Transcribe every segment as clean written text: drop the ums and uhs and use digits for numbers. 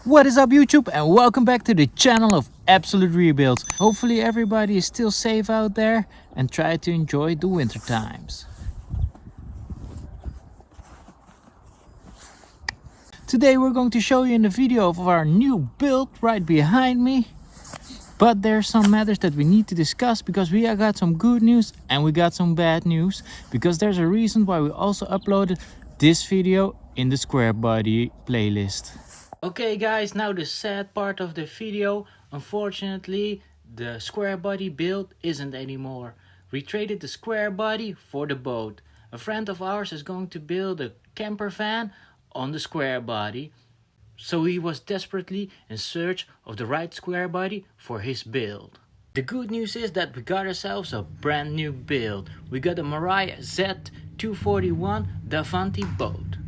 What is up YouTube, and welcome back to the channel of Absolute Rebuilds. Hopefully everybody is still safe out there and try to enjoy the winter times. Today we're going to show you in the video of our new build right behind me. But there's some matters that we need to discuss because we got some good news and we got some bad news. Because there's a reason why we also uploaded this video in the Squarebody playlist. Okay guys, now the sad part of the video. Unfortunately, the Squarebody build isn't anymore. We traded the Squarebody for the boat. A friend of ours is going to build a camper van on the Squarebody. So he was desperately in search of the right Squarebody for his build. The good news is that we got ourselves a brand new build. We got a Mariah Z241 Davanti boat.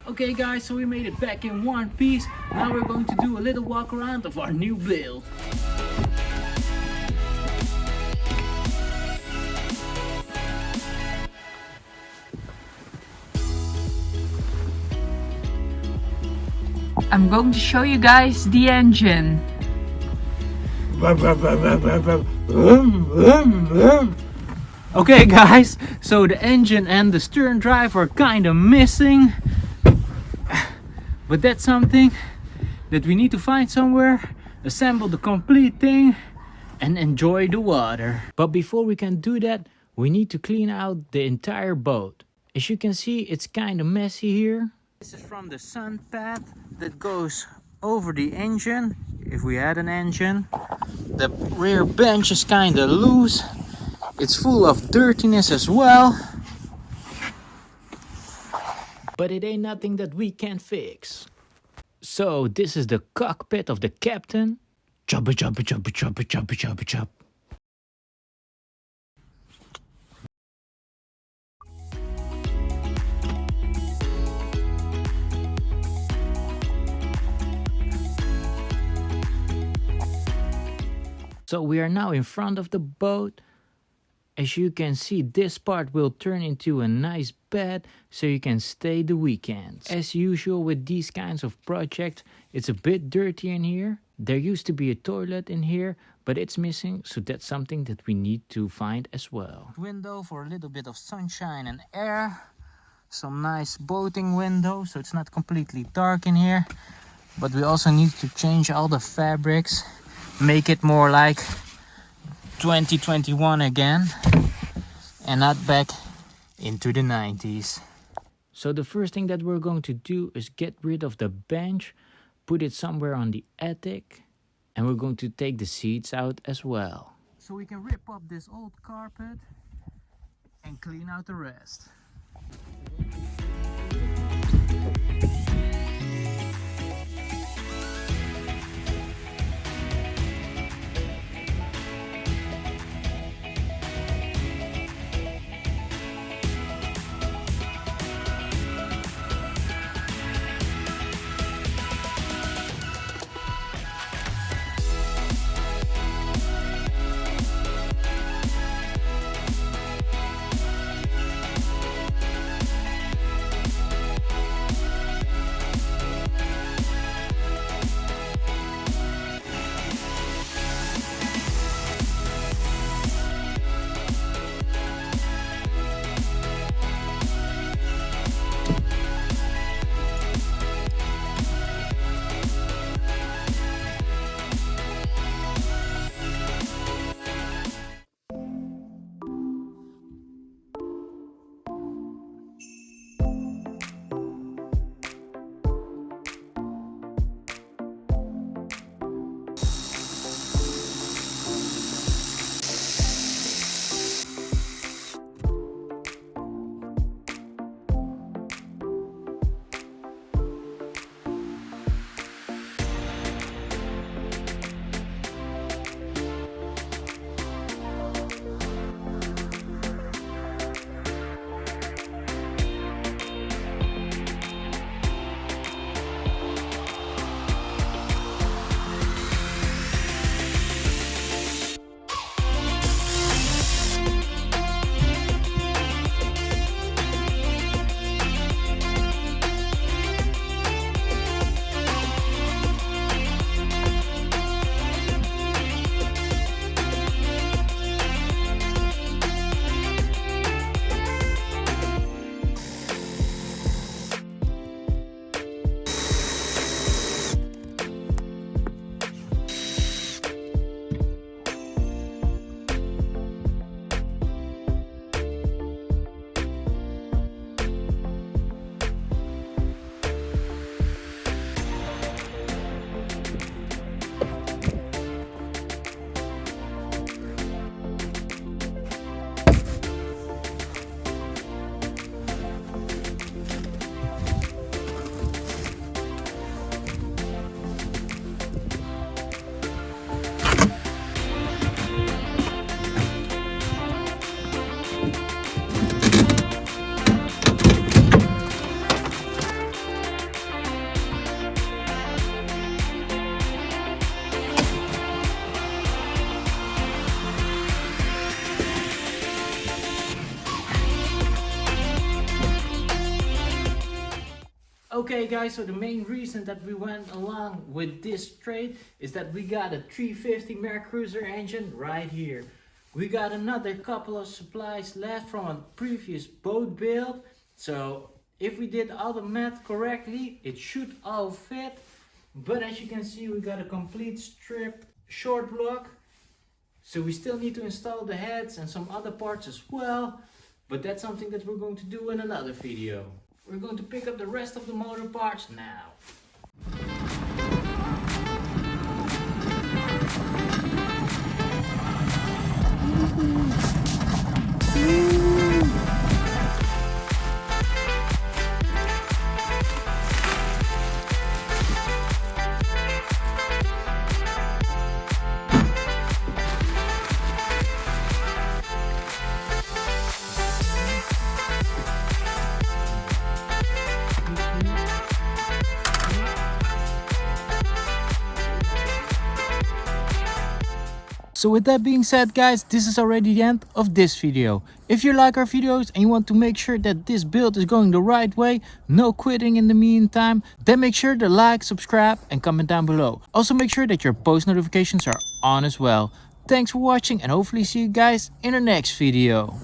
Okay guys, so we made it back in one piece. Now we're going to do a little walk around of our new build. I'm going to show you guys the engine. Okay guys, so the engine and the stern drive are kind of missing. But that's something that we need to find somewhere, assemble the complete thing and enjoy the water. But before we can do that, we need to clean out the entire boat. As you can see, it's kind of messy here. This is from the sun path that goes over the engine, if we had an engine. The rear bench is kind of loose. It's full of dirtiness as well. But it ain't nothing that we can't fix. So this is the cockpit of the captain. Chubba chubba chubba chubba chubba chubba chub. So we are now in front of the boat. As you can see, this part will turn into a nice bed so you can stay the weekends. As usual with these kinds of projects, it's a bit dirty in here. There used to be a toilet in here, but it's missing, so that's something that we need to find as well. Window for a little bit of sunshine and air. Some nice boating window, so it's not completely dark in here. But we also need to change all the fabrics, make it more like 2021 again and not back into the 90s. So the first thing that we're going to do is get rid of the bench, put it somewhere on the attic, and we're going to take the seats out as well. So we can rip up this old carpet and clean out the rest. Okay guys, so the main reason that we went along with this trade is that we got a 350 Mercruiser engine right here. We got another couple of supplies left from a previous boat build. So if we did all the math correctly, it should all fit. But as you can see, we got a complete stripped short block. So we still need to install the heads and some other parts as well. But that's something that we're going to do in another video. We're going to pick up the rest of the motor parts now. So with that being said guys, this is already the end of this video. If you like our videos and you want to make sure that this build is going the right way, no quitting in the meantime, then make sure to like, subscribe and comment down below. Also make sure that your post notifications are on as well. Thanks for watching and hopefully see you guys in the next video.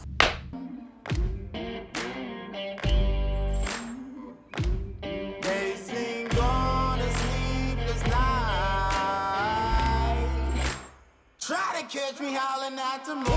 Try to catch me howling at the moon.